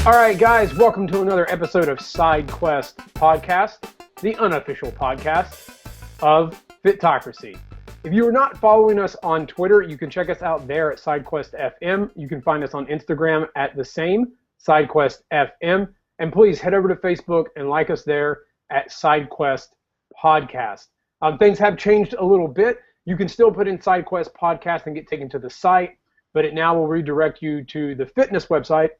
All right, guys, welcome to another episode of SideQuest Podcast, the unofficial podcast of Fitocracy. If you are not following us on Twitter, you can check us out there at SideQuest FM. You can find us on Instagram at the same, SideQuest FM. And please head over to Facebook and like us there at SideQuest Podcast. Things have changed a little bit. You can still put in SideQuest Podcast and get taken to the site, but it now will redirect you to the fitness website.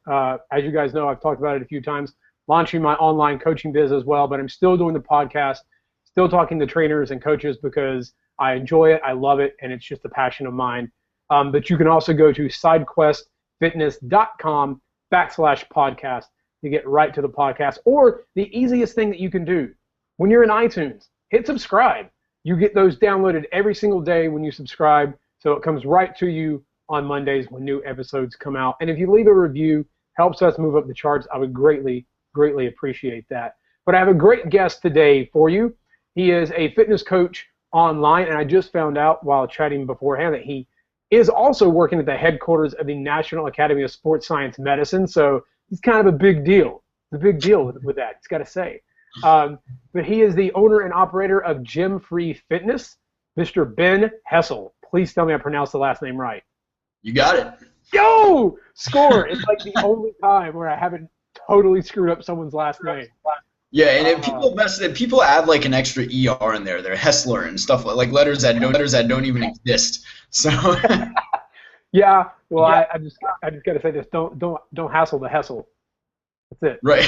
As you guys know, I've talked about it a few times, launching my online coaching biz as well, but I'm still doing the podcast, still talking to trainers and coaches because I enjoy it, I love it, and it's just a passion of mine. But you can also go to sidequestfitness.com/podcast to get right to the podcast. Or the easiest thing that you can do, when you're in iTunes, hit subscribe. You get those downloaded every single day when you subscribe, so it comes right to you on Mondays when new episodes come out. And if you leave a review, helps us move up the charts. I would greatly, greatly appreciate that. But I have a great guest today for you. He is a fitness coach online, and I just found out while chatting beforehand that he is also working at the headquarters of the National Academy of Sports Science Medicine. So he's kind of a big deal. It's a big deal with that, it's got to say. But he is the owner and operator of Gym Free Fitness, Mr. Ben Hessel. Please tell me I pronounced the last name right. You got it. Yo! Score! It's like the only time where I haven't totally screwed up someone's last name. Yeah, and if people add like an extra ER in there, they're Hessler and stuff like letters that don't even exist. So yeah, well, yeah. I just gotta say this: don't hassle the Hessel. That's it. Right.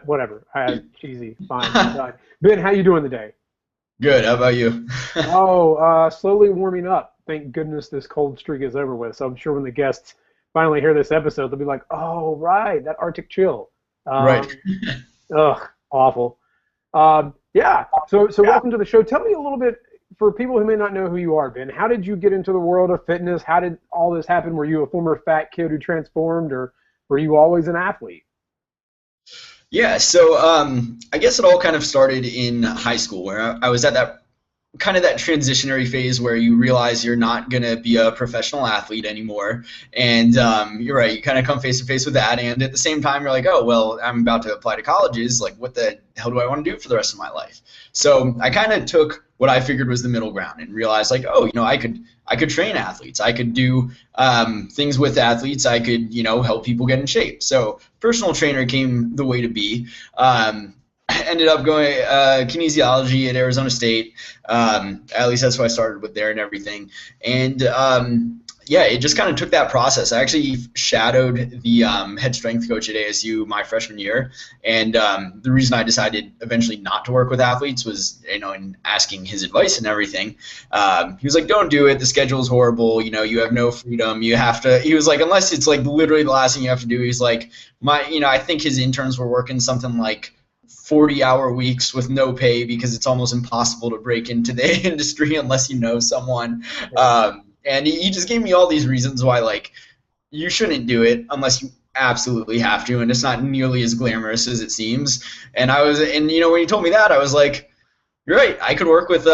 Whatever. Cheesy. Fine. Ben, how you doing today? Good. How about you? Slowly warming up. Thank goodness this cold streak is over with. So I'm sure when the guests finally hear this episode, they'll be like, "Oh, right, that Arctic chill." Right. Ugh, awful. Yeah. So welcome to the show. Tell me a little bit, for people who may not know who you are, Ben. How did you get into the world of fitness? How did all this happen? Were you a former fat kid who transformed, or were you always an athlete? Yeah, so I guess it all kind of started in high school, where I was at that transitionary phase where you realize you're not going to be a professional athlete anymore. And you're right, you kind of come face to face with that. And at the same time, you're like, oh, well, I'm about to apply to colleges. Like, what the hell do I want to do for the rest of my life? So I kind of took what I figured was the middle ground and realized, like, oh, I could train athletes. I could do things with athletes. I could, help people get in shape. So personal trainer came the way to be. Ended up going kinesiology at Arizona State. At least that's what I started with there and everything. And it just kind of took that process. I actually shadowed the head strength coach at ASU my freshman year. And the reason I decided eventually not to work with athletes was, in asking his advice and everything. He was like, don't do it. The schedule is horrible. You have no freedom. You have to, he was like, unless it's like literally the last thing you have to do. He's like, I think his interns were working something like 40-hour weeks with no pay because it's almost impossible to break into the industry unless you know someone. And he just gave me all these reasons why, like, you shouldn't do it unless you absolutely have to, and it's not nearly as glamorous as it seems. And when he told me that, I was like, you're right, I could work with,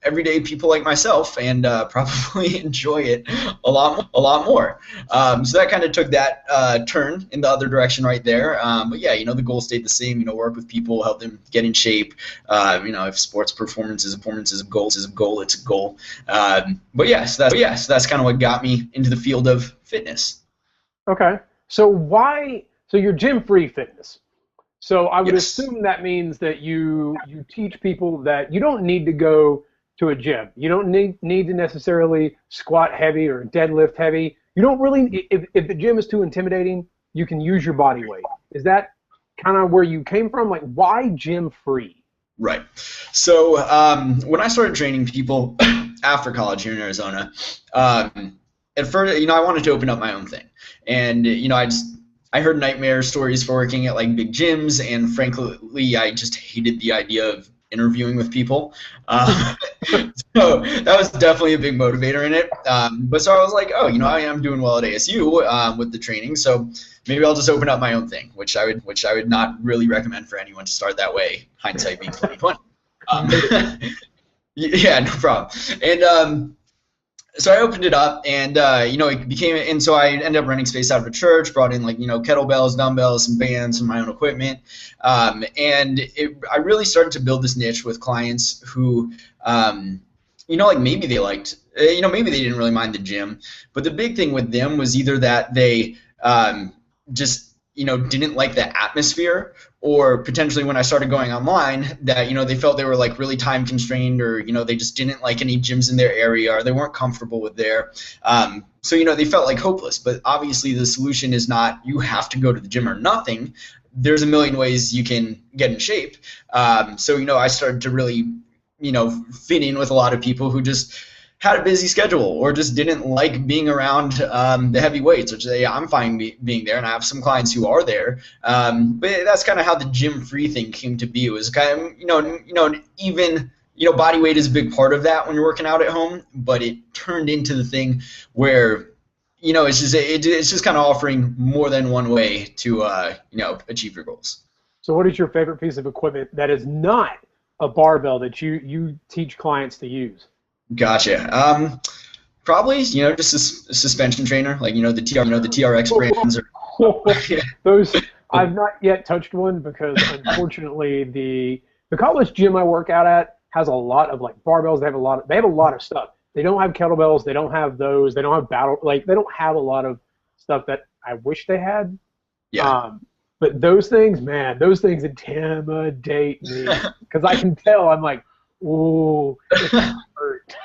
everyday people like myself and probably enjoy it a lot more. So that kind of took that turn in the other direction right there. But yeah, the goal stayed the same. Work with people, help them get in shape. If sports performance is a goal, it's a goal. But yes, that's kind of what got me into the field of fitness. Okay, so you're Gym Free Fitness. So I would assume that means that you teach people that you don't need to go to a gym. You don't need to necessarily squat heavy or deadlift heavy. You don't really, if the gym is too intimidating, you can use your body weight. Is that kind of where you came from? Like, why Gym Free? Right. So when I started training people after college here in Arizona, at first, I wanted to open up my own thing. And, I heard nightmare stories for working at like big gyms, and frankly, I just hated the idea of interviewing with people. So that was definitely a big motivator in it. But so I was like, oh, I am doing well at ASU with the training, so maybe I'll just open up my own thing, which I would not really recommend for anyone to start that way, hindsight being 2020. Yeah, no problem. And So I opened it up, and it became, and so I ended up renting space out of a church, brought in like kettlebells, dumbbells, some bands, and my own equipment, I really started to build this niche with clients who, like maybe they liked, maybe they didn't really mind the gym, but the big thing with them was either that they just didn't like the atmosphere, or potentially when I started going online that they felt they were like really time constrained, or they just didn't like any gyms in their area, or they weren't comfortable with there. So they felt like hopeless. But obviously the solution is not you have to go to the gym or nothing. There's a million ways you can get in shape. So I started to really fit in with a lot of people who just had a busy schedule or just didn't like being around the heavy weights, which I'm fine being there, and I have some clients who are there. But that's kind of how the gym free thing came to be. It was kind of, even, body weight is a big part of that when you're working out at home, but it turned into the thing where, it's just kind of offering more than one way to, achieve your goals. So what is your favorite piece of equipment that is not a barbell that you teach clients to use? Gotcha. Probably, just a suspension trainer, like the TRX brands. Those I've not yet touched one because unfortunately the college gym I work out at has a lot of like barbells. They have a lot of stuff. They don't have kettlebells. They don't have those. They don't have they don't have a lot of stuff that I wish they had. Yeah. But those things intimidate me because I can tell. I'm like, ooh, it hurt.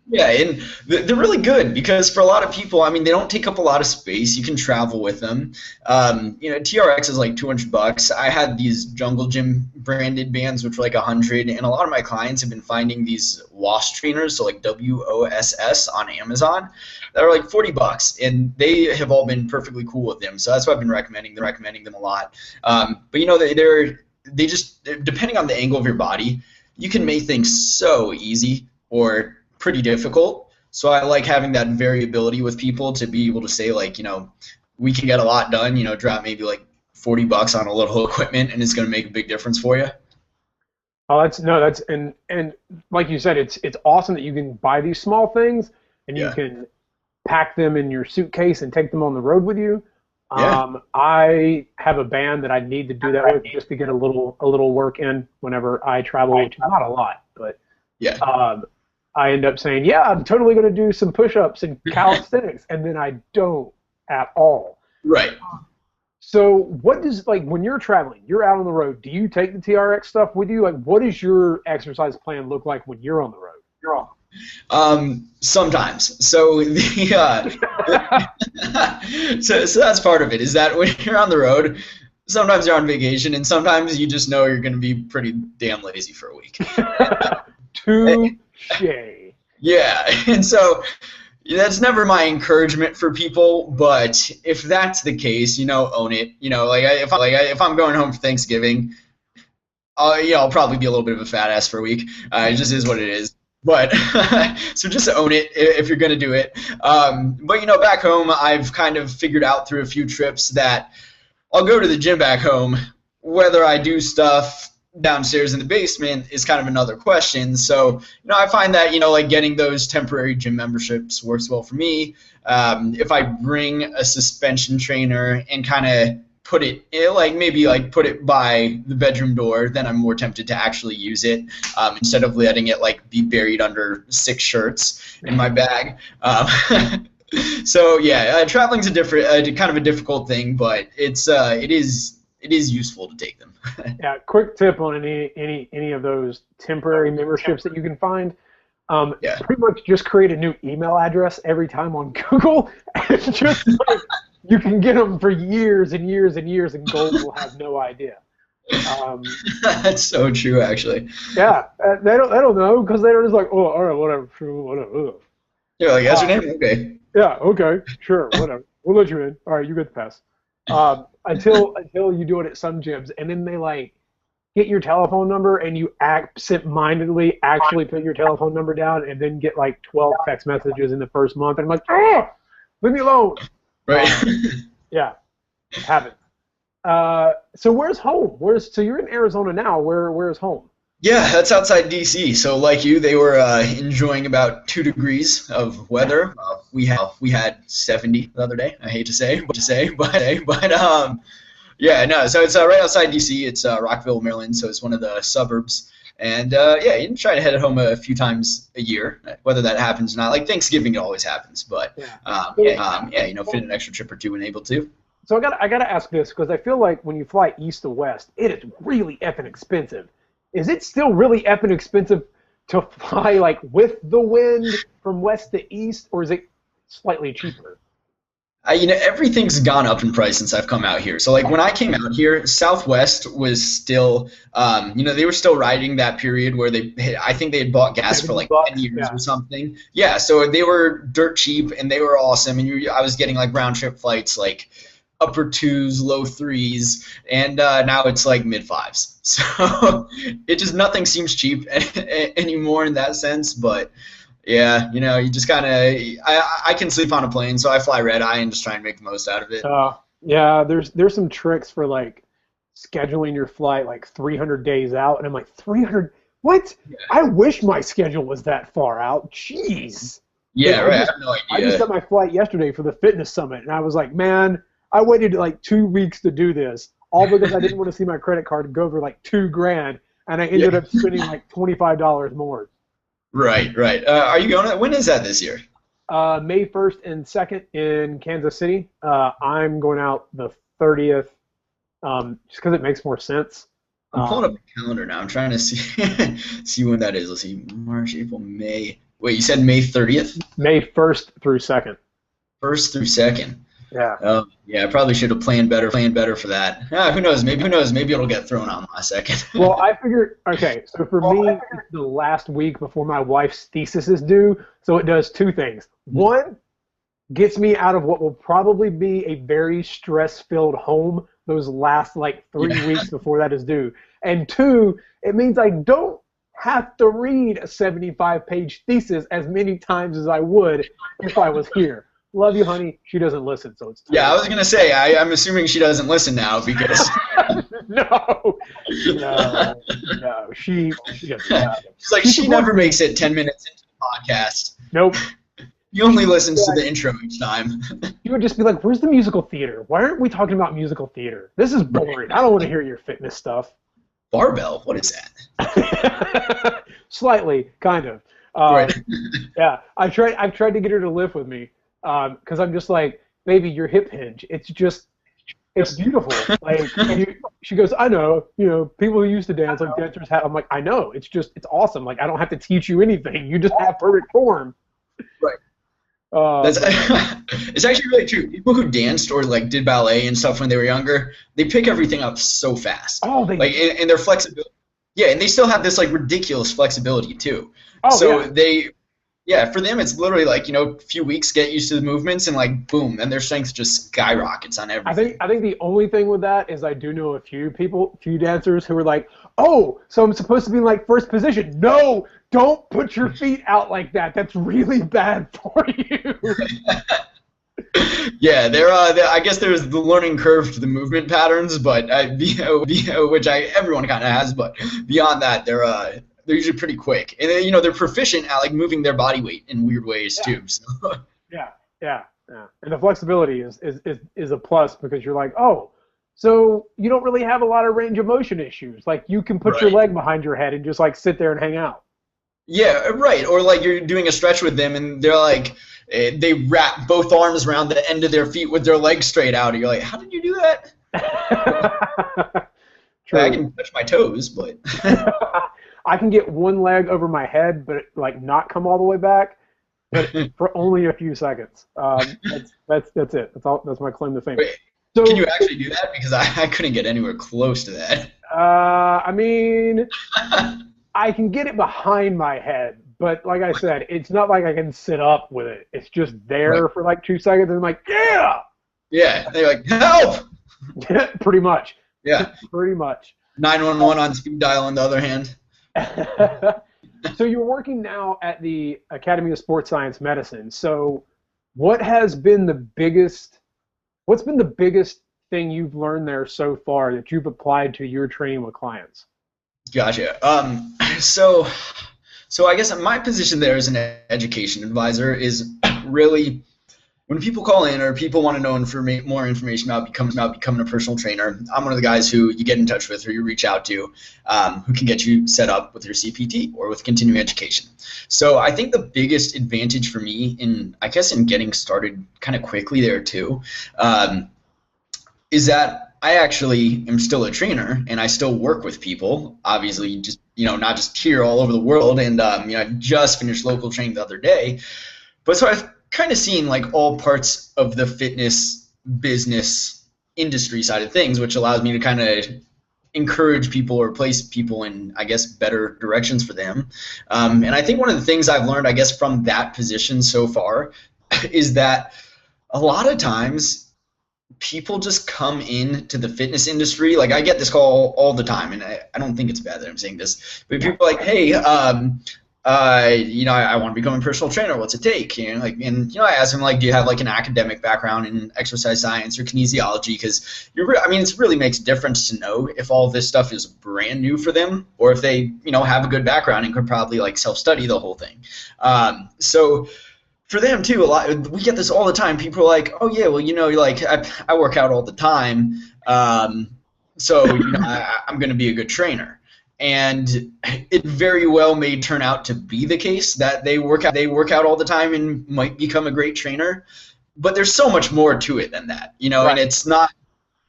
Yeah, and they're really good because for a lot of people, I mean, they don't take up a lot of space. You can travel with them. TRX is like $200. I had these Jungle Gym branded bands, which were like $100, and a lot of my clients have been finding these WOSS trainers, so like WOSS on Amazon, that are like $40, and they have all been perfectly cool with them. So that's why I've been recommending them a lot. But they just, depending on the angle of your body, you can make things so easy or pretty difficult. So I like having that variability with people to be able to say like, we can get a lot done, drop maybe like $40 on a little equipment and it's going to make a big difference for you. Oh, and like you said, it's awesome that you can buy these small things and you can pack them in your suitcase and take them on the road with you. Yeah. I have a band that I need to do that with just to get a little work in whenever I travel, which is not a lot, but yeah. I end up saying, yeah, I'm totally going to do some push-ups and calisthenics, and then I don't at all. Right. So what does, like, when you're traveling, you're out on the road, do you take the TRX stuff with you? Like, what does your exercise plan look like when you're on the road? Sometimes. So so that's part of it, is that when you're on the road, sometimes you're on vacation, and sometimes you just know you're going to be pretty damn lazy for a week. Touché. Yeah, and so that's never my encouragement for people, but if that's the case, own it. If I'm going home for Thanksgiving, I'll probably be a little bit of a fat ass for a week. It just is what it is. But so just own it if you're gonna do it. But back home, I've kind of figured out through a few trips that I'll go to the gym back home. Whether I do stuff downstairs in the basement is kind of another question. So, I find that, like getting those temporary gym memberships works well for me. If I bring a suspension trainer and kind of put it put it by the bedroom door, then I'm more tempted to actually use it instead of letting it like be buried under 6 shirts in my bag. So yeah, traveling's kind of a difficult thing, but it is useful to take them. Yeah, quick tip on any of those temporary memberships that you can find. Pretty much just create a new email address every time on Google, and just like, you can get them for years and years and years, and Gold will have no idea. That's so true, actually. Yeah, they don't know because they're just like, oh, all right, whatever, whatever. You're like, that's your name? Okay. Yeah, okay, sure, whatever. We'll let you in. All right, you get the pass. Until you do it at some gyms, and then they like get your telephone number, and you absent-mindedly actually put your telephone number down, and then get like 12 text messages in the first month, and I'm like, oh, leave me alone. Right. Yeah, haven't. So where's home? So you're in Arizona now. Where's home? Yeah, that's outside DC. So like you, they were enjoying about 2 degrees of weather. We had 70 the other day. I hate to say, but yeah, no. So it's right outside DC. It's Rockville, Maryland. So it's one of the suburbs. And yeah, you can try to head home a few times a year. Whether that happens or not, like Thanksgiving, it always happens. But Yeah. yeah, fit an extra trip or two when able to. So I gotta ask this because I feel like when you fly east to west, it is really effing expensive. Is it still really effing expensive to fly like with the wind from west to east, or is it slightly cheaper? Everything's gone up in price since I've come out here. So like when I came out here, Southwest was still, they were still riding that period where I think they had bought gas for like 10 $70, years yeah. or something. Yeah, so they were dirt cheap and they were awesome. And I was getting like round trip flights like upper twos, low threes, and now it's like mid fives. So it just nothing seems cheap anymore in that sense, but. Yeah, you just kind of. I can sleep on a plane, so I fly red eye and just try and make the most out of it. Yeah, there's some tricks for like scheduling your flight like 300 days out, and I'm like 300. What? I wish my schedule was that far out. Jeez. Yeah, right. I have no I just idea. got my flight yesterday for the fitness summit, and I was like, man, I waited like 2 weeks to do this, all because I didn't want to see my credit card go for like $2,000, and I ended Yeah. up spending like $25 more. Right, right. Are you going? When is that this year? May 1st and 2nd in Kansas City. I'm going out the 30th, just because it makes more sense. I'm pulling up Um, the calendar now. I'm trying to see see when that is. Let's see. March, April, May. Wait, you said May 30th? May 1st through 2nd. First through second. Yeah. Yeah, I probably should have planned better for that. Who knows? Maybe it'll get thrown on last second. Well, I figured, okay, so for me, it's the last week before my wife's thesis is due, so it does two things. One, gets me out of what will probably be a very stress-filled home those last like 3 weeks before that is due. And two, it means I don't have to read a 75-page thesis as many times as I would if I was here. Love you, honey. She doesn't listen, so it's Yeah, I totally was gonna say. I'm assuming she doesn't listen now because no, no. She doesn't have it. she's like She she never supports me. makes it 10 minutes into the podcast. Nope. He only listens to the intro each time. You would just be like, "Where's the musical theater? Why aren't we talking about musical theater? This is boring. I don't want to hear your fitness stuff." Barbell, what is that? Slightly, kind of. Right. Yeah, I've tried to get her to lift with me because I'm just like, baby, your hip hinge. It's beautiful. Like she goes, I know. People who used to dance like dancers have. I'm like, I know. It's awesome. Like I don't have to teach you anything. You just have perfect form. Right. Uh, That's it's actually really true. People who danced or like did ballet and stuff when they were younger, they pick everything up so fast. oh, they. Like and their flexibility. Yeah, and they still have this like ridiculous flexibility too. Oh So yeah. yeah, for them it's literally like, a few weeks get used to the movements and like boom, and their strength just skyrockets on everything. I think the only thing with that is I do know a few dancers who are like, oh, so I'm supposed to be in like first position. No, don't put your feet out like that. That's really bad for you. Yeah, I guess there's the learning curve to the movement patterns, but which everyone kind of has, but beyond that, they're usually pretty quick, and they're proficient at like moving their body weight in weird ways Yeah, too. So. yeah, yeah, yeah. And the flexibility is a plus because you're like, oh, so you don't really have a lot of range of motion issues. Like you can put your Right. leg behind your head and just like sit there and hang out. Yeah, right. Or like you're doing a stretch with them, and they're like, they wrap both arms around the end of their feet with their legs straight out, and you're like, how did you do that? I True. can touch my toes, but I can get one leg over my head, but like not come all the way back, but for only a few seconds. That's it. That's all. That's my claim to fame. wait, So, can you actually do that? Because I couldn't get anywhere close to that. I mean, I can get it behind my head, but like I said, it's not like I can sit up with it. It's just Right. there for like 2 seconds, and I'm like, yeah, Yeah, they're like, help! pretty much, Yeah, pretty much. 911 on speed dial on the other hand. So you're working now at the Academy of Sports Science Medicine. So what has been the biggest what's been the biggest thing you've learned there so far that you've applied to your training with clients? Gotcha. So, so I guess my position there as an education advisor is really when people call in or people want to know more information about becoming a personal trainer. I'm one of the guys who you get in touch with or you reach out to, who can get you set up with your CPT or with continuing education. So I think the biggest advantage for me I guess in getting started kind of quickly there too, is that I actually am still a trainer and I still work with people, obviously just, not just here, all over the world. And, I just finished local training the other day. But so I've kind of seen like all parts of the fitness business industry side of things, which allows me to kind of encourage people or place people in, I guess, better directions for them. And I think one of the things I've learned, I guess, from that position so far is that a lot of times people just come into the fitness industry. Like I get this call all the time, and I don't think it's bad that I'm saying this, but people are like, hey, I want to become a personal trainer. What's it take? I ask them like, do you have like an academic background in exercise science or kinesiology? Because it really makes a difference to know if all of this stuff is brand new for them, or if they, have a good background and could probably like self-study the whole thing. So for them too, we get this all the time. People are like, oh yeah, well, like I work out all the time, so I'm going to be a good trainer. And it very well may turn out to be the case that they work out all the time and might become a great trainer. But there's so much more to it than that, Right. And it's not.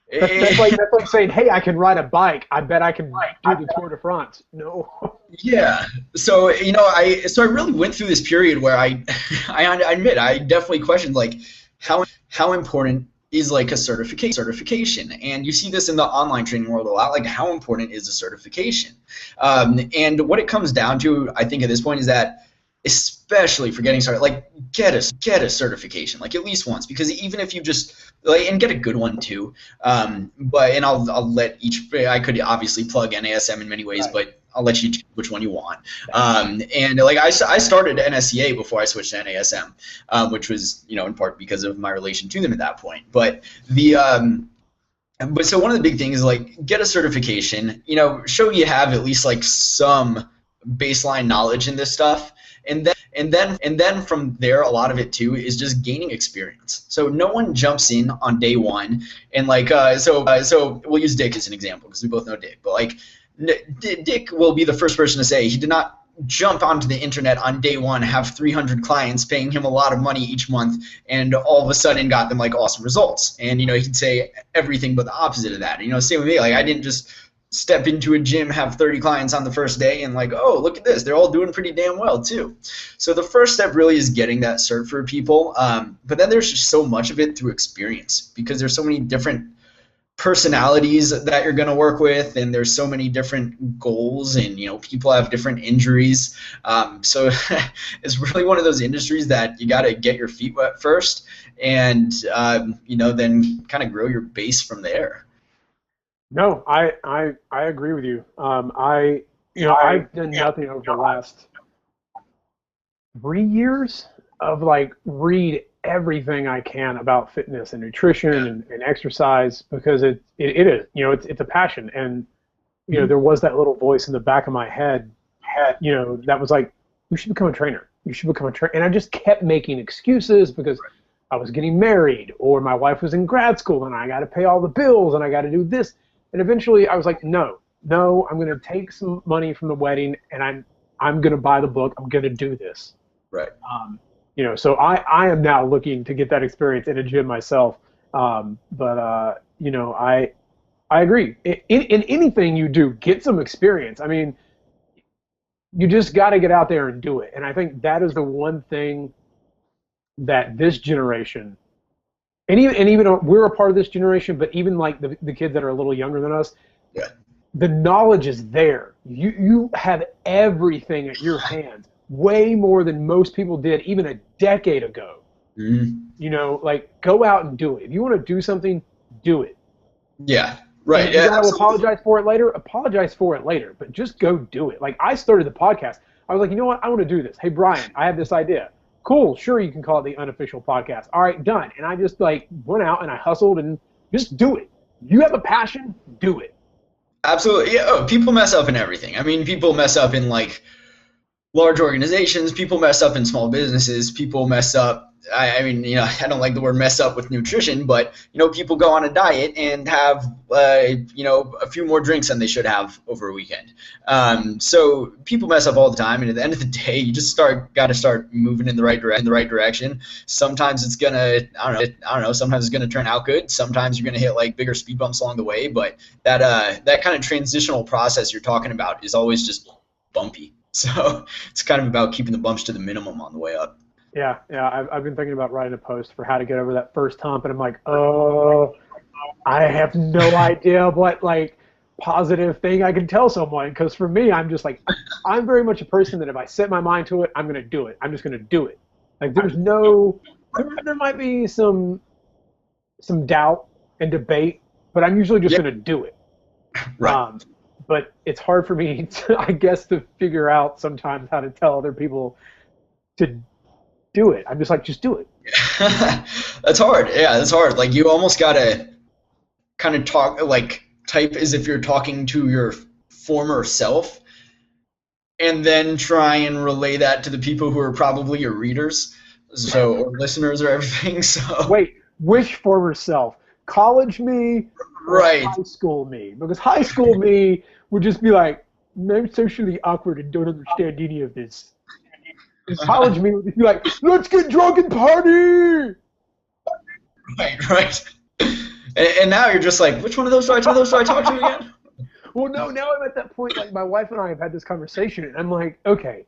That's like saying, hey, I can ride a bike. I bet I can do the Tour de France. No. Yeah. So I really went through this period where I admit I definitely questioned like how important is like a certification, and you see this in the online training world a lot. Like how important is a certification? And what it comes down to, I think at this point, is that especially for getting started, like get a certification, like at least once, because even if you just and get a good one too. But I'll let I could obviously plug NASM in many ways, right, but I'll let you choose which one you want. And like I started NSCA before I switched to NASM, which was in part because of my relation to them at that point. But so one of the big things is like get a certification. Show you have at least like some baseline knowledge in this stuff. And then from there, a lot of it too is just gaining experience. So no one jumps in on day one and like so we'll use Dick as an example because we both know Dick. But like Dick will be the first person to say he did not jump onto the internet on day one, have 300 clients paying him a lot of money each month, and all of a sudden got them like awesome results. And he'd say everything but the opposite of that. Same with me. Like I didn't just step into a gym, have 30 clients on the first day, and like, oh, look at this, they're all doing pretty damn well too. So the first step really is getting that cert for people, but then there's just so much of it through experience, because there's so many different personalities that you're going to work with, and there's so many different goals, and people have different injuries, so it's really one of those industries that you got to get your feet wet first, and then kind of grow your base from there. No, I agree with you. I've done nothing over the last 3 years of like read everything I can about fitness and nutrition and exercise, because it is, it's a passion. And there was that little voice in the back of my head that was like, you should become a trainer. You should become a trainer. And I just kept making excuses because I was getting married, or my wife was in grad school and I got to pay all the bills and I got to do this. And eventually I was like, no, I'm going to take some money from the wedding and I'm going to buy the book. I'm going to do this. Right. So I am now looking to get that experience in a gym myself. But I agree. In anything you do, get some experience. I mean, you just got to get out there and do it. And I think that is the one thing that this generation, and even we're a part of this generation, but even like the kids that are a little younger than us, yeah, the knowledge is there. You have everything at your hands, way more than most people did even a decade ago. Mm-hmm. Like go out and do it. If you want to do something, do it. Yeah, right. If you got to apologize for it later, but just go do it. Like I started the podcast. I was like, you know what? I want to do this. Hey, Brian, I have this idea. Cool, sure, you can call it the unofficial podcast. All right, done. And I just like went out and I hustled and just do it. You have a passion, do it. Absolutely. Yeah. Oh, people mess up in everything. I mean, people mess up in like large organizations, people mess up in small businesses, people mess up. I mean, I don't like the word mess up with nutrition, but, people go on a diet and have, a few more drinks than they should have over a weekend. So people mess up all the time. And at the end of the day, you just got to start moving in the right direction. Sometimes it's going to, I don't know, sometimes it's going to turn out good. Sometimes you're going to hit like bigger speed bumps along the way. But that kind of transitional process you're talking about is always just bumpy. So it's kind of about keeping the bumps to the minimum on the way up. Yeah, I've been thinking about writing a post for how to get over that first hump, and I'm like, oh, I have no idea what like positive thing I can tell someone, because for me, I'm just like, I'm very much a person that if I set my mind to it, I'm gonna do it. I'm just gonna do it. Like there might be some doubt and debate, but I'm usually just gonna do it. Right. But it's hard for me, I guess, to figure out sometimes how to tell other people to do it. I'm just like, just do it. That's hard. Yeah, that's hard. Like you almost gotta kind of type as if you're talking to your former self, and then try and relay that to the people who are probably your readers, or listeners or everything. So wait, which former self? College me or right. high school me? Because high school me would just be like, I'm socially awkward and don't understand any of this. And college me would be like, let's get drunk and party. Right. And now you're just like, which one of those do I talk to again? Well, no, now I'm at that point, like my wife and I have had this conversation, and I'm like, okay,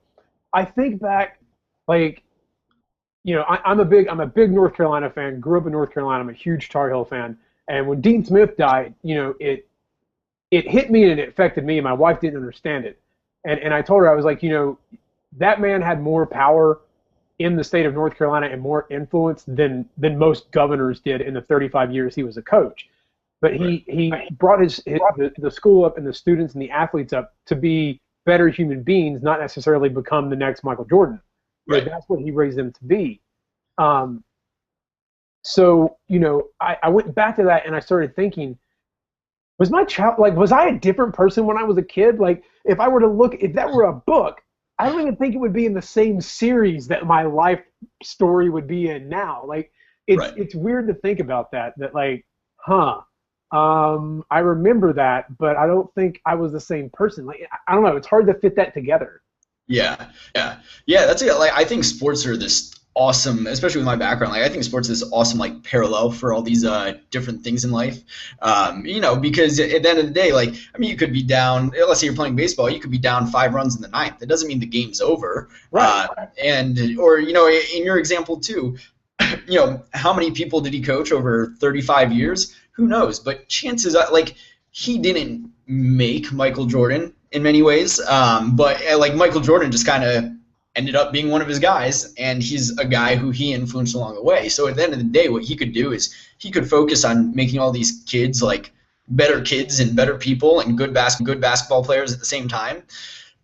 I think back, like, I'm a big North Carolina fan, grew up in North Carolina, I'm a huge Tar Heel fan, and when Dean Smith died, it hit me and it affected me, and my wife didn't understand it. And I told her, I was like, that man had more power in the state of North Carolina and more influence than most governors did in the 35 years he was a coach. But he brought the school up and the students and the athletes up to be better human beings, not necessarily become the next Michael Jordan. Right. That's what he raised them to be. So, I went back to that and I started thinking, was I a different person when I was a kid? Like, if that were a book, I don't even think it would be in the same series that my life story would be in now. Like, it's weird to think about that like, I remember that, but I don't think I was the same person. Like, I don't know. It's hard to fit that together. Yeah. That's it. Like, I think sports are this awesome, especially with my background. Like, I think sports is this awesome, like, parallel for all these different things in life. Because at the end of the day, like, I mean, you could be down. Let's say you're playing baseball, you could be down 5 runs in the ninth. That doesn't mean the game's over. Right. In your example too, how many people did he coach over 35 years? Who knows? But chances are, like, he didn't make Michael Jordan in many ways, but like Michael Jordan just kind of ended up being one of his guys, and he's a guy who he influenced along the way. So at the end of the day, what he could do is he could focus on making all these kids like better kids and better people and good basketball players at the same time.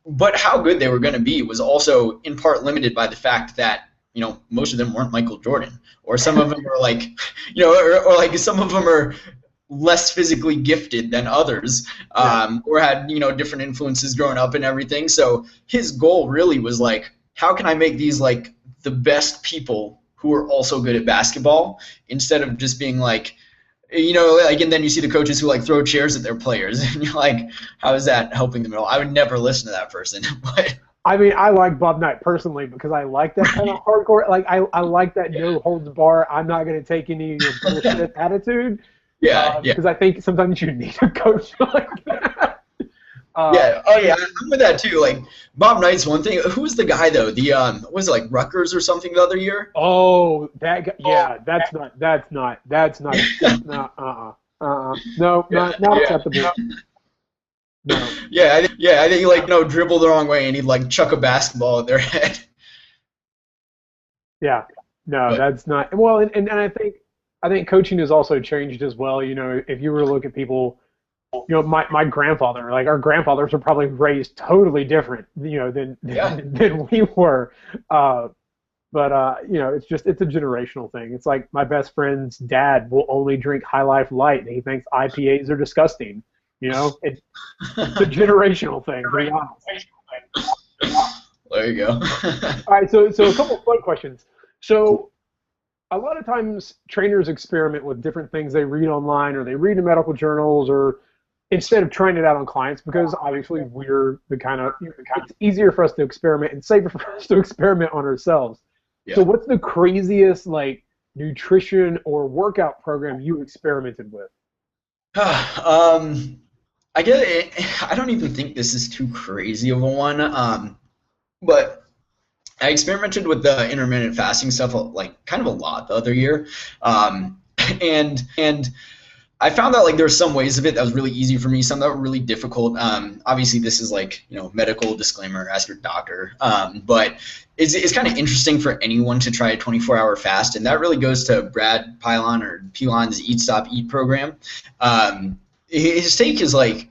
But how good they were going to be was also in part limited by the fact that most of them weren't Michael Jordan, or some of them are like, or like some of them are less physically gifted than others, or had different influences growing up and everything. So his goal really was like, how can I make these like the best people who are also good at basketball, instead of just being like, and then you see the coaches who like throw chairs at their players, and you're like, how is that helping them at all? I would never listen to that person. But I mean, I like Bob Knight personally because I like that kind of hardcore. Like, I like that no holds bar. I'm not going to take any of your bullshit attitude. Because I think sometimes you need a coach like that. I'm with that too. Like, Bob Knight's one thing. Who was the guy though? The was it like Rutgers or something the other year? Oh, that guy. Yeah, that's not. No, not acceptable. No. Yeah, I think he like dribble the wrong way and he'd like chuck a basketball at their head. Yeah, no, that's not. Well, and I think coaching has also changed as well. If you were to look at people, my grandfather, like our grandfathers were probably raised totally different, than we were. But it's a generational thing. It's like my best friend's dad will only drink High Life Light, and he thinks IPAs are disgusting. You know, it's a generational thing, to be honest. There you go. All right, so a couple of fun questions. So a lot of times trainers experiment with different things they read online or they read in medical journals or instead of trying it out on clients because obviously we're the kind of it's easier for us to experiment and safer for us to experiment on ourselves. Yeah. So what's the craziest like nutrition or workout program you experimented with? I get it. I don't even think this is too crazy of a one. But I experimented with the intermittent fasting stuff like kind of a lot the other year, and I found that like there were some ways of it that was really easy for me, some that were really difficult. Obviously, this is like medical disclaimer, ask your doctor, but it's kind of interesting for anyone to try a 24-hour fast, and that really goes to Brad Pilon's Eat Stop Eat program. His take is like,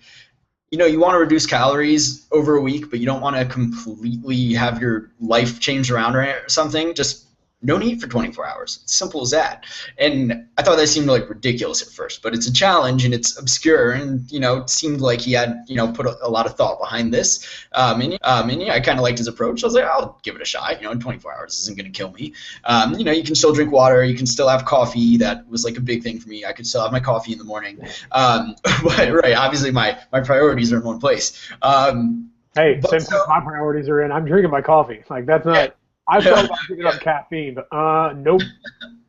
you want to reduce calories over a week, but you don't want to completely have your life changed around or something. Just don't eat for 24 hours. It's simple as that. And I thought that seemed like ridiculous at first, but it's a challenge and it's obscure. And, it seemed like he had, put a lot of thought behind this. And I kind of liked his approach. I was like, I'll give it a shot. 24 hours isn't going to kill me. You can still drink water. You can still have coffee. That was like a big thing for me. I could still have my coffee in the morning. But right, obviously my priorities are in one place. Hey, same place my priorities are in. I'm drinking my coffee. Like that's not. Yeah. I thought about picking up caffeine, but nope,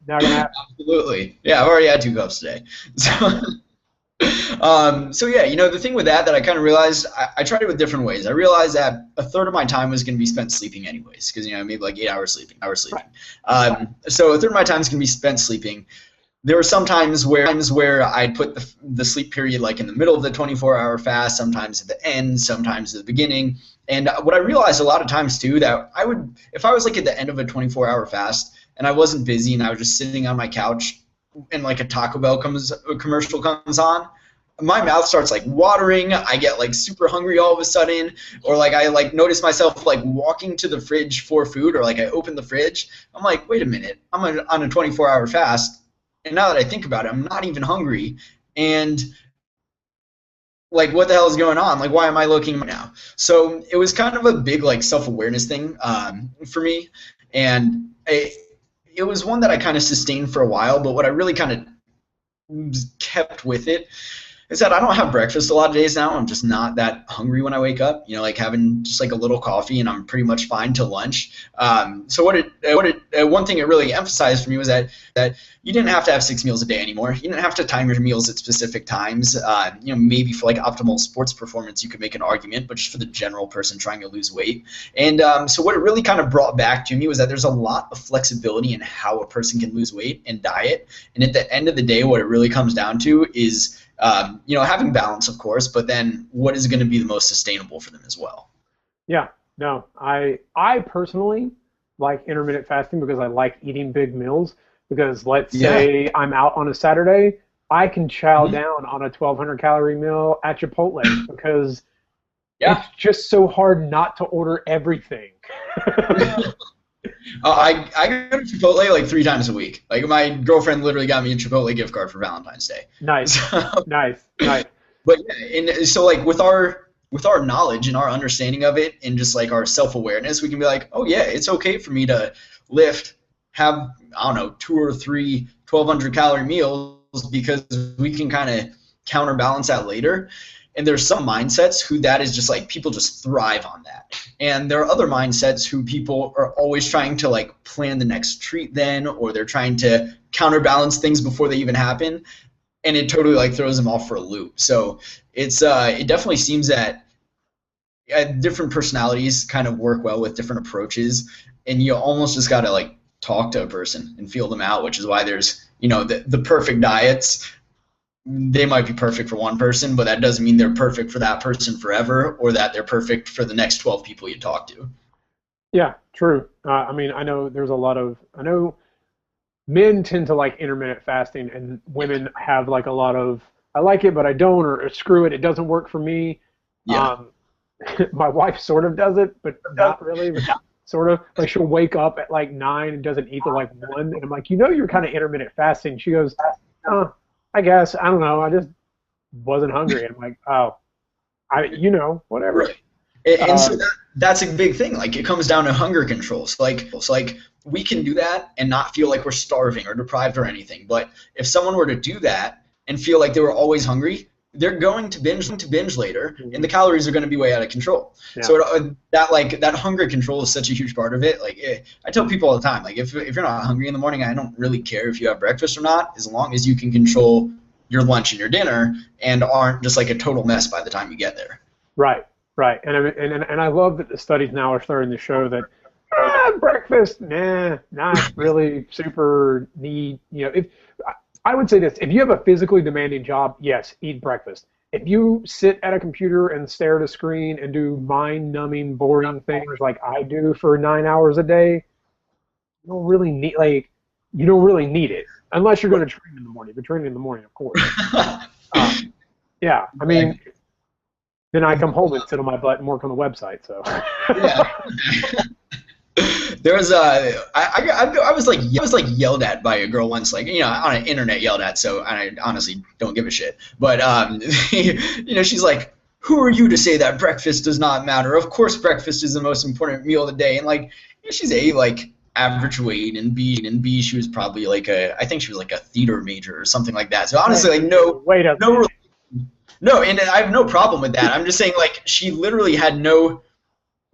not gonna happen. Absolutely, yeah. I've already had 2 cups today. So yeah, the thing with that I kind of realized, I tried it with different ways. I realized that a third of my time was going to be spent sleeping anyways, because maybe like 8 hours sleeping. Right. So a third of my time is going to be spent sleeping. There were some times where I'd put the sleep period like in the middle of the 24-hour fast, sometimes at the end, sometimes at the beginning. And what I realized a lot of times too, that if I was like at the end of a 24-hour fast and I wasn't busy and I was just sitting on my couch and like a Taco Bell commercial comes on, my mouth starts like watering. I get like super hungry all of a sudden, or like I like notice myself like walking to the fridge for food, or like I open the fridge. I'm like, wait a minute, I'm on a 24-hour fast. And now that I think about it, I'm not even hungry. And like, what the hell is going on? Like, why am I looking now? So it was kind of a big like self-awareness thing for me. And it was one that I kind of sustained for a while. But what I really kind of kept with it is that I don't have breakfast a lot of days now. I'm just not that hungry when I wake up. Like having just like a little coffee, and I'm pretty much fine till lunch. So one thing it really emphasized for me was that you didn't have to have 6 meals a day anymore. You didn't have to time your meals at specific times. Maybe for like optimal sports performance, you could make an argument, but just for the general person trying to lose weight. And so what it really kind of brought back to me was that there's a lot of flexibility in how a person can lose weight and diet. And at the end of the day, what it really comes down to is having balance, of course, but then what is going to be the most sustainable for them as well. Yeah, no, I personally like intermittent fasting because I like eating big meals. Because let's say I'm out on a Saturday, I can chow down on a 1,200 calorie meal at Chipotle because it's just so hard not to order everything. I go to Chipotle like 3 times a week. Like my girlfriend literally got me a Chipotle gift card for Valentine's Day. Nice, nice. But yeah, and so like with our knowledge and our understanding of it, and just like our self-awareness, we can be like, oh yeah, it's okay for me to have 2 or 3 1,200 calorie meals, because we can kind of counterbalance that later. And there's some mindsets who that is just like people just thrive on that. And there are other mindsets who people are always trying to like plan the next treat then, or they're trying to counterbalance things before they even happen. And it totally like throws them off for a loop. So it definitely seems that different personalities kind of work well with different approaches. And you almost just got to like talk to a person and feel them out, which is why there's, the perfect diets. They might be perfect for one person, but that doesn't mean they're perfect for that person forever, or that they're perfect for the next 12 people you talk to. Yeah, true. I know men tend to like intermittent fasting, and women have like a lot of, I like it, but I don't, or screw it, it doesn't work for me. Yeah. My wife sort of does it, but not really. But sort of, like she'll wake up at like 9 and doesn't eat till like 1, and I'm like, you're kind of intermittent fasting. She goes, I guess, I don't know, I just wasn't hungry. And I'm like, oh, whatever. Right. And so Um, that's a big thing. Like it comes down to hunger control. So like we can do that and not feel like we're starving or deprived or anything. But if someone were to do that and feel like they were always hungry, they're going to binge later, and the calories are going to be way out of control. yeah. So that hunger control is such a huge part of it. Like I tell people all the time, like if you're not hungry in the morning, I don't really care if you have breakfast or not, as long as you can control your lunch and your dinner and aren't just like a total mess by the time you get there. Right, right. And I love that the studies now are starting to show that breakfast, not really super need. If I would say this, if you have a physically demanding job, yes, eat breakfast. If you sit at a computer and stare at a screen and do mind-numbing, boring things like I do for 9 hours a day, you don't really need it unless you're going to train in the morning. If you're training in the morning, of course. Yeah, I mean, then I come home and sit on my butt and work on the website. So. Yeah. There was I was like yelled at by a girl once, like on an internet yelled at, so I honestly don't give a shit. But she's like, who are you to say that breakfast does not matter? Of course breakfast is the most important meal of the day. And like she's like average weight, and B she was probably I think she was like a theater major or something like that. So honestly, like no, and I have no problem with that. I'm just saying, like, she literally had no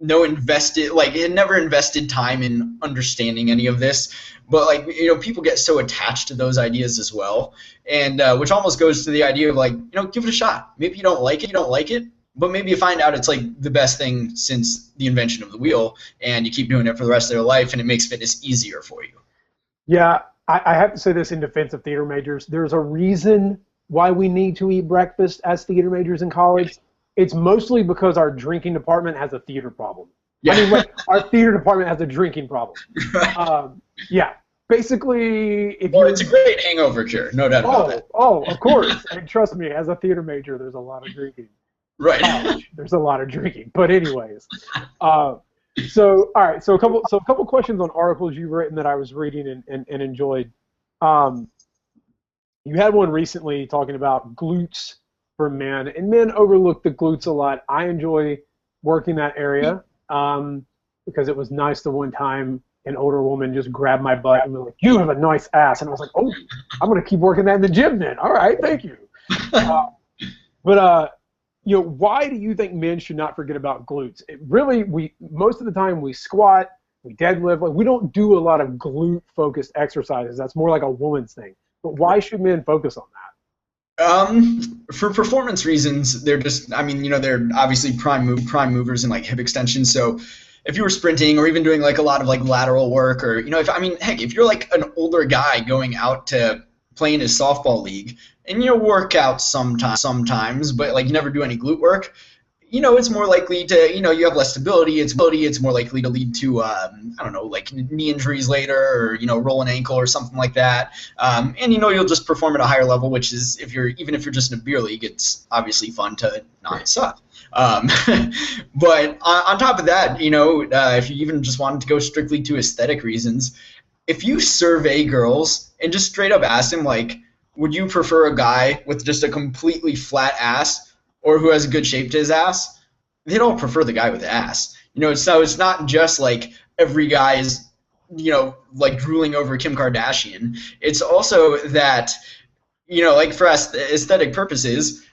invested, like, had never invested time in understanding any of this. But like people get so attached to those ideas as well, and which almost goes to the idea of like give it a shot. Maybe you don't like it, but maybe you find out it's like the best thing since the invention of the wheel, and you keep doing it for the rest of your life, and it makes fitness easier for you. Yeah, I have to say this in defense of theater majors. There's a reason why we need to eat breakfast as theater majors in college. It's mostly because our drinking department has a theater problem. Yeah. I mean, our theater department has a drinking problem. Right. Yeah, basically, it's a great hangover cure, no doubt about that. Oh, of course. And trust me, as a theater major, there's a lot of drinking. Right. There's a lot of drinking. But anyways, so all right. So a couple questions on articles you've written that I was reading and enjoyed. You had one recently talking about glutes for men, and men overlook the glutes a lot. I enjoy working that area because it was nice the one time an older woman just grabbed my butt and was like, "You have a nice ass," and I was like, "Oh, I'm gonna keep working that in the gym then." All right, thank you. But why do you think men should not forget about glutes? Most of the time we squat, we deadlift, like we don't do a lot of glute-focused exercises. That's more like a woman's thing. But why should men focus on that? For performance reasons, they're just, I mean, they're obviously prime movers in like hip extension. So if you were sprinting or even doing like a lot of like lateral work, or if you're like an older guy going out to play in a softball league and work out sometimes, but like you never do any glute work, it's more likely to, you have less stability. It's more likely to lead to, like knee injuries later, or, roll an ankle or something like that. And, you'll just perform at a higher level, which is, even if you're just in a beer league, it's obviously fun to not suck. But on top of that, if you even just wanted to go strictly to aesthetic reasons, if you survey girls and just straight up ask them, like, would you prefer a guy with just a completely flat ass or who has a good shape to his ass, they'd all prefer the guy with the ass. So it's not just like every guy is, like drooling over Kim Kardashian. It's also that, like for aesthetic purposes,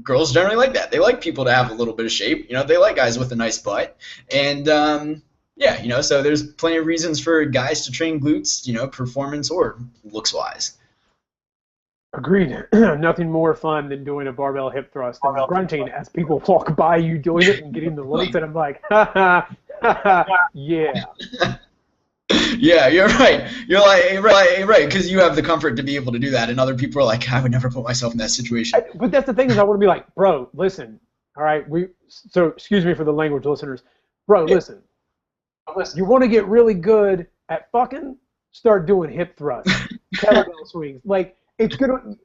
girls generally like that. They like people to have a little bit of shape. They like guys with a nice butt. And, so there's plenty of reasons for guys to train glutes, performance or looks-wise. Agreed. Nothing more fun than doing a barbell hip thrust and grunting as people walk by you doing it and getting the looks, and I'm like, ha ha, yeah. Yeah, you're right. You're right, because you have the comfort to be able to do that, and other people are like, I would never put myself in that situation. But that's the thing, is I want to be like, bro, listen, all right, so excuse me for the language, listeners. Bro, listen, you want to get really good at fucking, start doing hip thrusts, kettlebell swings, like, it's gonna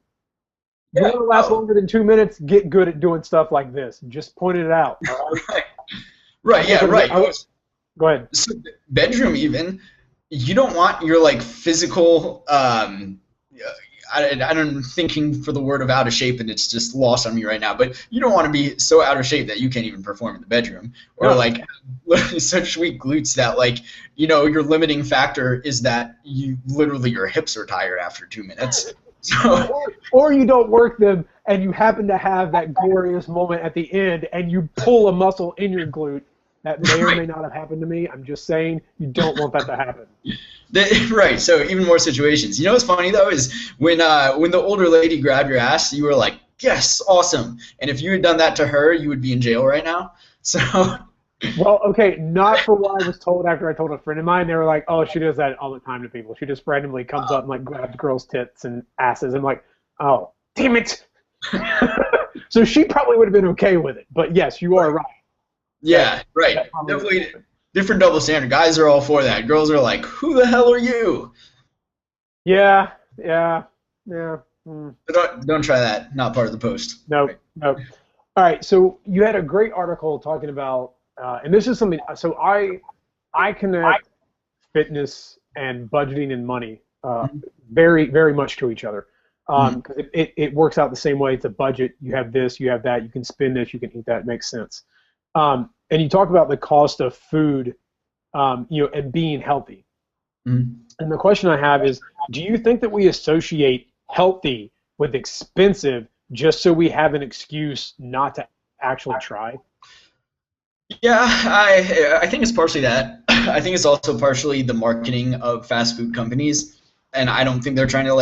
last longer than 2 minutes. Get good at doing stuff like this. Just pointing it out. Right. Yeah. Right. Go ahead. So bedroom, even, you don't want your like physical. I'm thinking for the word of out of shape, and it's just lost on me right now. But you don't want to be so out of shape that you can't even perform in the bedroom, or like such weak glutes that like your limiting factor is that your hips are tired after 2 minutes. So, or you don't work them, and you happen to have that glorious moment at the end, and you pull a muscle in your glute. That may or may not have happened to me. I'm just saying you don't want that to happen. Right. So even more situations. You know what's funny though is when the older lady grabbed your ass, you were like, yes, awesome. And if you had done that to her, you would be in jail right now. So. Well, okay, not for what I was told after I told a friend of mine. They were like, oh, she does that all the time to people. She just randomly comes up and like grabs girls' tits and asses. I'm like, oh, damn it. So she probably would have been okay with it. But yes, you are right. Yeah, right. Definitely different double standard. Guys are all for that. Girls are like, who the hell are you? Yeah. Don't try that. Not part of the post. Nope. All right. So you had a great article talking about, and this is something. So I connect fitness and budgeting and money very, very much to each other. Because it works out the same way. It's a budget. You have this, you have that. You can spend this, you can eat that. It makes sense. And you talk about the cost of food, and being healthy. And the question I have is, do you think that we associate healthy with expensive just so we have an excuse not to actually try? Yeah, I think it's partially that. I think it's also partially the marketing of fast food companies, and I don't think they're trying to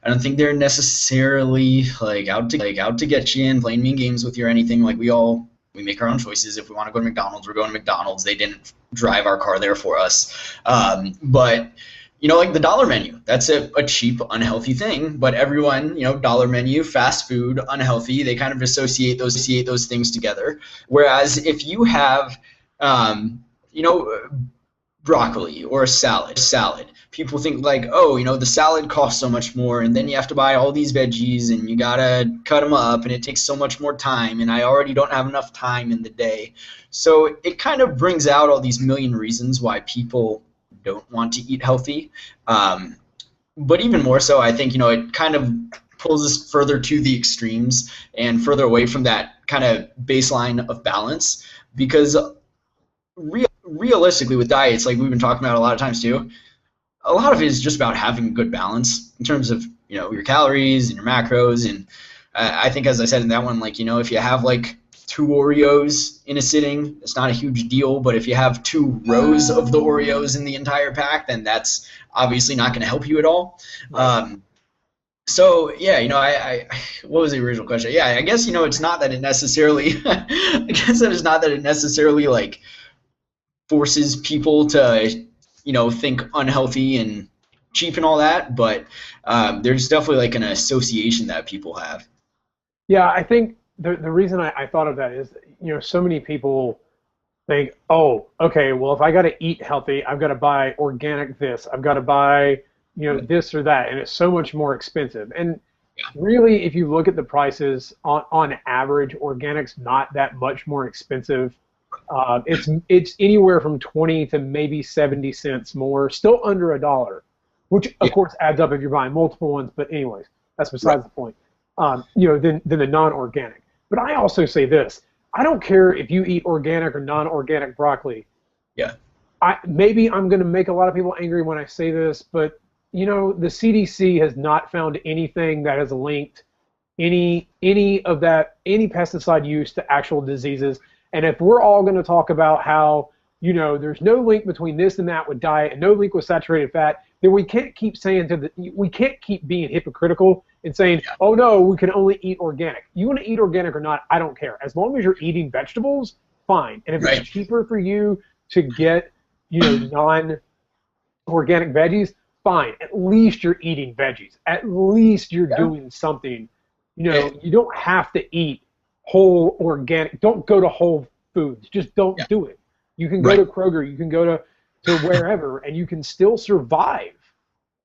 I don't think they're necessarily out to get you and playing mean games with you or anything. Like we make our own choices. If we want to go to McDonald's, we're going to McDonald's. They didn't drive our car there for us. But like the dollar menu, that's a cheap, unhealthy thing. But everyone, dollar menu, fast food, unhealthy, they kind of associate those things together. Whereas if you have, broccoli or a salad, people think like, oh, the salad costs so much more, and then you have to buy all these veggies, and you gotta cut them up, and it takes so much more time, and I already don't have enough time in the day. So it kind of brings out all these million reasons why people don't want to eat healthy. But even more so, I think, it kind of pulls us further to the extremes and further away from that kind of baseline of balance, because realistically with diets, like we've been talking about a lot of times too, a lot of it is just about having a good balance in terms of your calories and your macros. And I think, as I said in that one, if you have 2 Oreos in a sitting, it's not a huge deal. But if you have 2 rows of the Oreos in the entire pack, then that's obviously not going to help you at all. Right. So yeah, I what was the original question? Yeah, I guess it's not that it necessarily forces people to think unhealthy and cheap and all that, but there's definitely an association that people have. Yeah, I think the reason I thought of that is so many people think, oh, okay, well, if I got to eat healthy, I've got to buy organic this, I've got to buy this or that, and it's so much more expensive. And really, if you look at the prices on average, organic's not that much more expensive. It's anywhere from 20 to maybe 70 cents more, still under $1, which of course adds up if you're buying multiple ones. But anyways, that's besides the point. Than the non-organic. But I also say this: I don't care if you eat organic or non-organic broccoli. Yeah. Maybe I'm going to make a lot of people angry when I say this, but the CDC has not found anything that has linked any pesticide use to actual diseases. And if we're all going to talk about how, there's no link between this and that with diet and no link with saturated fat, then we can't keep we can't keep being hypocritical and saying, oh no, we can only eat organic. You want to eat organic or not, I don't care. As long as you're eating vegetables, fine. And if it's cheaper for you to get, non-organic veggies, fine. At least you're eating veggies. At least you're doing something. You don't have to eat whole organic. Don't go to Whole Foods. Just don't do it. You can go to Kroger. You can go to wherever, and you can still survive.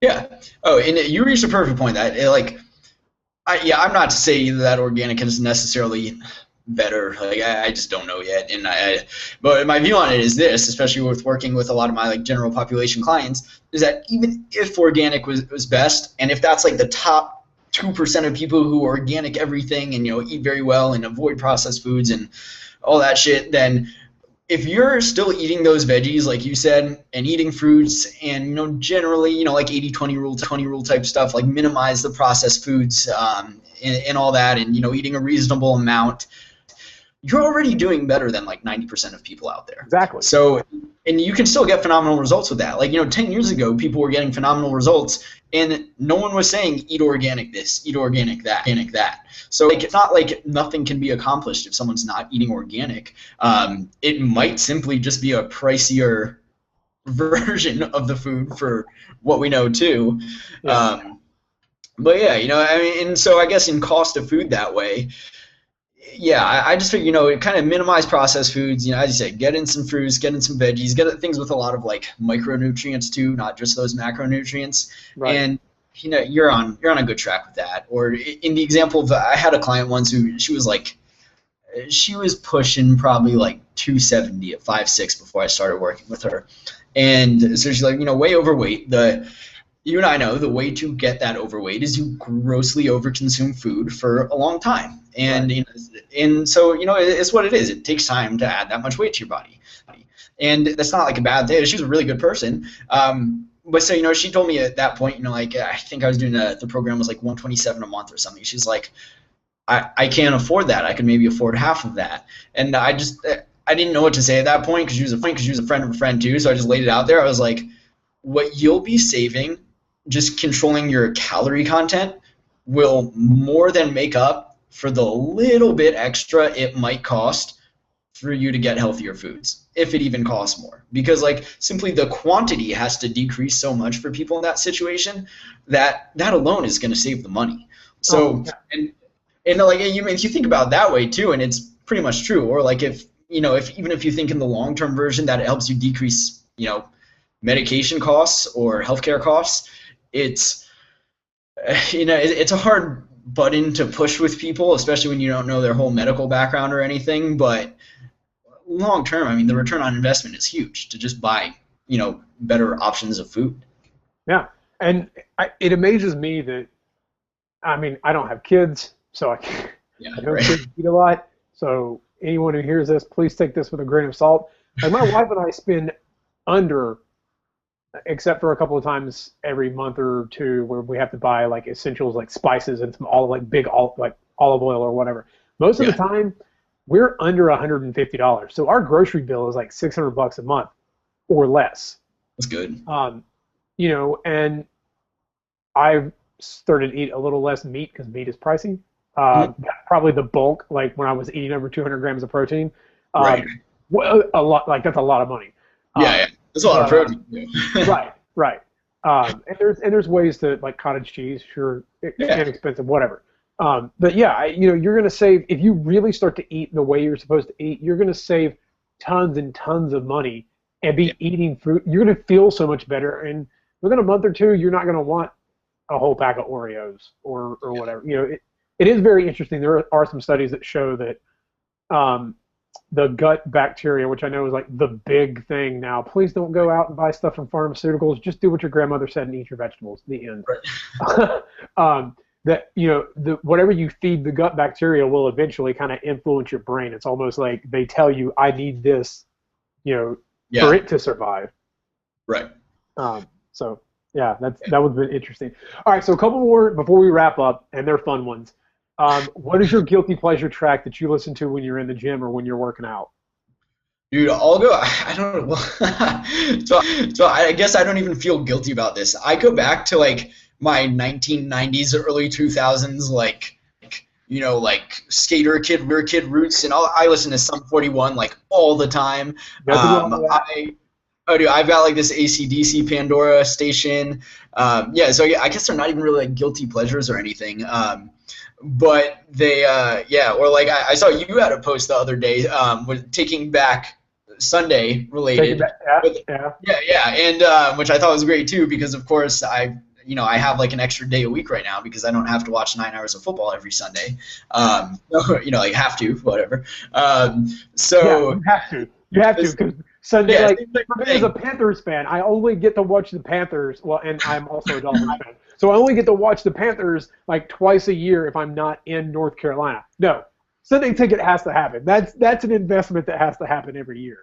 Yeah. Oh, and you reached a perfect point. I'm not to say that organic is necessarily better. Like I just don't know yet. And but my view on it is this, especially with working with a lot of my like general population clients, is that even if organic was best, and if that's like the top 2% of people who organic everything and eat very well and avoid processed foods and all that shit, then if you're still eating those veggies, like you said, and eating fruits and, generally, like 80-20 rule type stuff, like minimize the processed foods and all that, and, eating a reasonable amount, you're already doing better than like 90% of people out there. Exactly. So, and you can still get phenomenal results with that. Like, 10 years ago, people were getting phenomenal results and no one was saying eat organic this, eat organic that. So like, it's not like nothing can be accomplished if someone's not eating organic. It might simply just be a pricier version of the food for what we know too. Yeah. But yeah, I mean, and so I guess in cost of food that way, yeah, I just figure, kind of minimize processed foods, as you said, get in some fruits, get in some veggies, get things with a lot of like micronutrients too, not just those macronutrients. Right. And you're on a good track with that. Or in the example of, I had a client once who she was pushing probably like 270 at 5'6" before I started working with her. And so she's like, way overweight. You and I know the way to get that overweight is you grossly overconsume food for a long time. And right. And so, it's what it is. It takes time to add that much weight to your body. And that's not like a bad thing. She was a really good person. But so, she told me at that point, like, I think I was doing the program was like 127 a month or something. She's like, I can't afford that. I could maybe afford half of that. And I didn't know what to say at that point because she was a friend of a friend too. So I just laid it out there. I was like, what you'll be saving just controlling your calorie content will more than make up for the little bit extra it might cost for you to get healthier foods, if it even costs more. Because like simply the quantity has to decrease so much for people in that situation that alone is going to save the money. So and like if you think about it that way too, and it's pretty much true. Or like if even if you think in the long-term version that it helps you decrease medication costs or healthcare costs, it's it's a hard button to push with people, especially when you don't know their whole medical background or anything. But long term, I mean, the return on investment is huge to just buy better options of food. Yeah, and it amazes me that I don't have kids, so I don't eat a lot. So anyone who hears this, please take this with a grain of salt. Like my wife and I spend under, except for a couple of times every month or two where we have to buy like essentials like spices and some big olive oil or whatever. Most of the time we're under $150. So our grocery bill is like $600 a month or less. That's good. And I've started to eat a little less meat because meat is pricey. Probably the bulk, like when I was eating over 200 grams of protein. A lot, like that's a lot of money. That's a lot of protein. Right. And there's ways to like cottage cheese, sure, inexpensive, whatever. But you're going to save if you really start to eat the way you're supposed to eat. You're going to save tons and tons of money and be eating fruit. You're going to feel so much better, and within a month or two, you're not going to want a whole pack of Oreos or whatever. It is very interesting. There are some studies that show that the gut bacteria, which I know is like the big thing now. Please don't go out and buy stuff from pharmaceuticals. Just do what your grandmother said and eat your vegetables. The end. Right. That whatever you feed the gut bacteria will eventually kind of influence your brain. It's almost like they tell you, I need this, for it to survive. Right. So that would have been interesting. All right, so a couple more before we wrap up, and they're fun ones. What is your guilty pleasure track that you listen to when you're in the gym or when you're working out? Dude, I'll go. I don't know. So I guess I don't even feel guilty about this. I go back to like my 1990s, early 2000s, like skater kid roots, and I listen to Sum 41 like all the time. I've got like this AC/DC Pandora station. So I guess they're not even really like guilty pleasures or anything. But they, or like I saw you had a post the other day with Taking Back Sunday related. And which I thought was great too, because of course I have like an extra day a week right now because I don't have to watch 9 hours of football every Sunday. Like have to, whatever. So yeah, you have to, because Sunday, yeah, like same type for of me as a thing. Panthers fan, I only get to watch the Panthers. Well, and I'm also a Dolphins fan, so I only get to watch the Panthers like twice a year if I'm not in North Carolina. No, Sunday ticket has to happen. That's an investment that has to happen every year.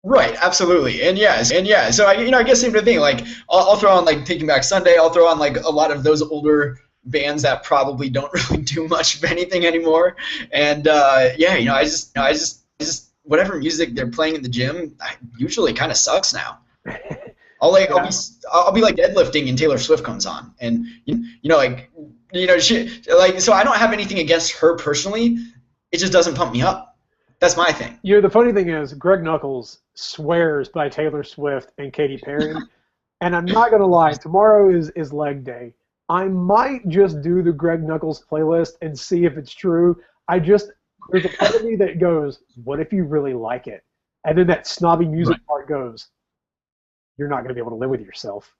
Right, absolutely, and yeah. So I guess same thing. Like I'll throw on like Taking Back Sunday. I'll throw on like a lot of those older bands that probably don't really do much of anything anymore. And yeah, I just whatever music they're playing in the gym usually kind of sucks now. Yeah. I'll be like deadlifting and Taylor Swift comes on, and like she like so I don't have anything against her personally. It just doesn't pump me up. That's my thing. The funny thing is, Greg Knuckles swears by Taylor Swift and Katy Perry, and I'm not gonna lie. Tomorrow is leg day. I might just do the Greg Knuckles playlist and see if it's true. There's a part of me that goes, what if you really like it? And then that snobby music Right. part goes, you're not gonna be able to live with yourself.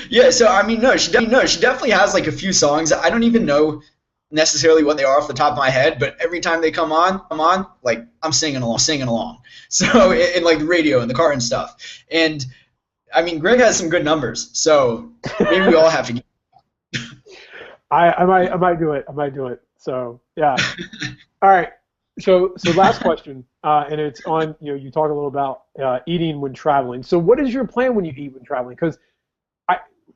Yeah, so I mean, no, she definitely has like a few songs. I don't even know necessarily what they are off the top of my head, but every time they come on, like I'm singing along. So in like the radio in the car and stuff. And I mean, Greg has some good numbers, so maybe we all have to. I might do it. I might do it. So yeah. All right. So last question, and it's on. You talk a little about eating when traveling. So what is your plan when you eat when traveling? Because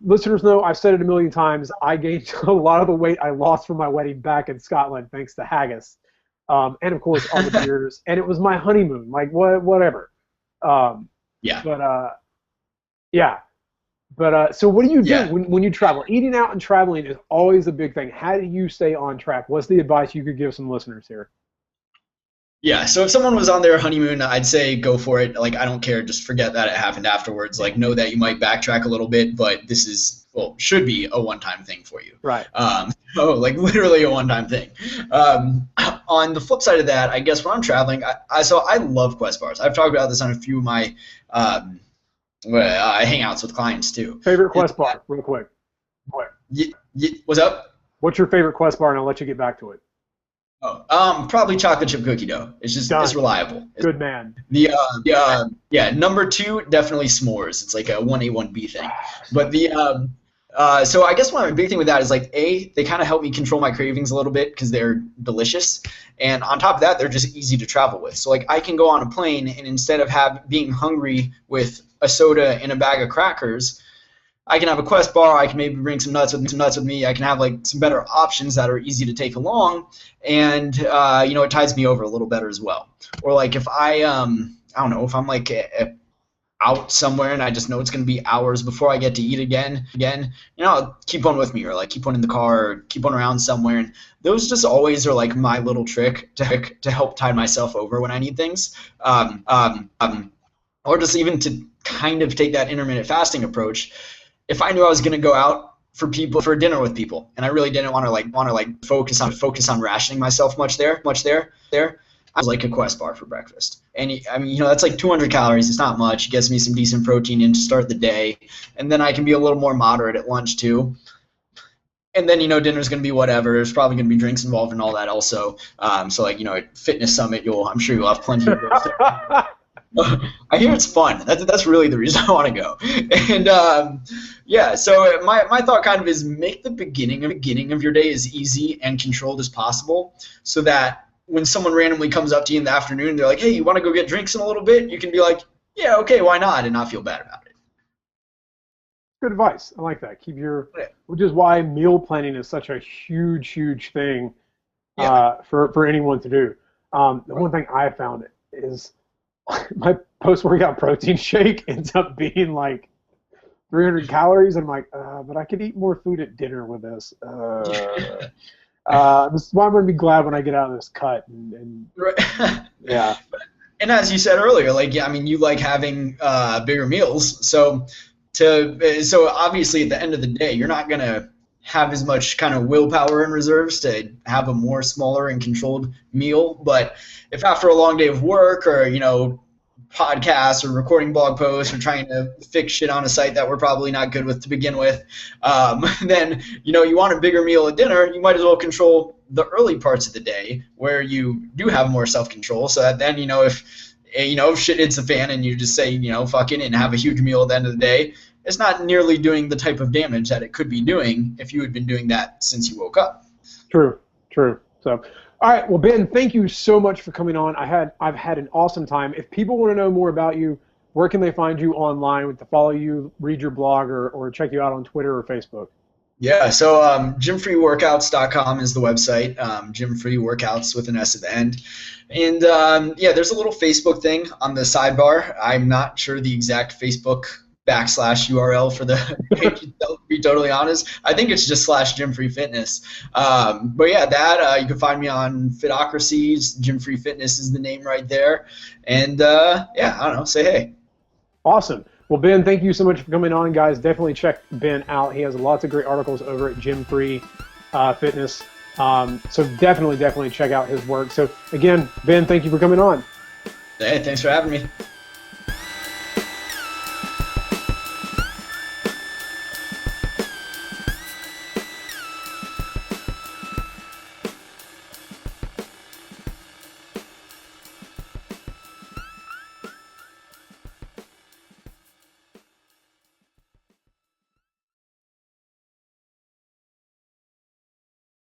listeners know I've said it a million times. I gained a lot of the weight I lost from my wedding back in Scotland thanks to haggis, and of course all the beers. And it was my honeymoon. Like whatever. Yeah. But yeah. But so what do you do Yeah. when you travel? Eating out and traveling is always a big thing. How do you stay on track? What's the advice you could give some listeners here? Yeah, so if someone was on their honeymoon, I'd say go for it. Like, I don't care. Just forget that it happened afterwards. Like, know that you might backtrack a little bit, but this is, well, should be a one-time thing for you. Right. Like literally a one-time thing. On the flip side of that, I guess when I'm traveling, I love Quest bars. I've talked about this on a few of my hangouts with clients too. Favorite Quest bar, real quick. What's up? What's your favorite Quest bar? And I'll let you get back to it. Oh, probably chocolate chip cookie dough. It's reliable. Good man. Yeah, number two, definitely s'mores. It's like a 1A, 1B thing. But so I guess one big thing with that is like they kind of help me control my cravings a little bit because they're delicious, and on top of that, they're just easy to travel with. So like I can go on a plane and instead of being hungry with a soda and a bag of crackers, I can have a Quest bar. I can maybe bring some nuts with me. I can have like some better options that are easy to take along, and it tides me over a little better as well. Or like if I don't know, if I'm like out somewhere and I just know it's going to be hours before I get to eat again, I'll keep one with me or like keep one in the car or keep one around somewhere. And those just always are like my little trick to help tide myself over when I need things. Or just even to kind of take that intermittent fasting approach. If I knew I was going to go out for dinner with people, and I really didn't want to focus on rationing myself much there, I was like a Quest bar for breakfast. And I mean, that's like 200 calories. It's not much. It gets me some decent protein in to start the day, and then I can be a little more moderate at lunch too. And then dinner's going to be whatever. There's probably going to be drinks involved and all that also. So like at Fitness Summit, I'm sure you'll have plenty of those. I hear it's fun. That's really the reason I want to go. And yeah, so my thought kind of is make the beginning of your day as easy and controlled as possible, so that when someone randomly comes up to you in the afternoon, they're like, "Hey, you want to go get drinks in a little bit?" You can be like, "Yeah, okay, why not?" and not feel bad about it. Good advice. I like that. Which is why meal planning is such a huge thing for anyone to do. The one thing I found is my post-workout protein shake ends up being like 300 calories, and I'm like, but I could eat more food at dinner with this. This is why I'm going to be glad when I get out of this cut. And Right. yeah. And as you said earlier, like, yeah, I mean, you like having bigger meals. So obviously at the end of the day, you're not going to have as much kind of willpower and reserves to have a more smaller and controlled meal. But if after a long day of work or, podcasts or recording blog posts or trying to fix shit on a site that we're probably not good with to begin with, then, you want a bigger meal at dinner, you might as well control the early parts of the day where you do have more self-control, so that then, if shit hits the fan and you just say, fuck it and have a huge meal at the end of the day, it's not nearly doing the type of damage that it could be doing if you had been doing that since you woke up. True. So, all right. Well, Ben, thank you so much for coming on. I've had an awesome time. If people want to know more about you, where can they find you online to follow you, read your blog, or check you out on Twitter or Facebook? Yeah, so gymfreeworkouts.com is the website, gymfreeworkouts with an S at the end. And there's a little Facebook thing on the sidebar. I'm not sure the exact Facebook /URL for the page itself, to be totally honest. I think it's just /gymfreefitness. You can find me on Fitocracies. Gym Free Fitness is the name right there. And I don't know, say hey. Awesome. Well, Ben, thank you so much for coming on, guys. Definitely check Ben out. He has lots of great articles over at Gym Free Fitness. So definitely check out his work. So again, Ben, thank you for coming on. Hey, thanks for having me.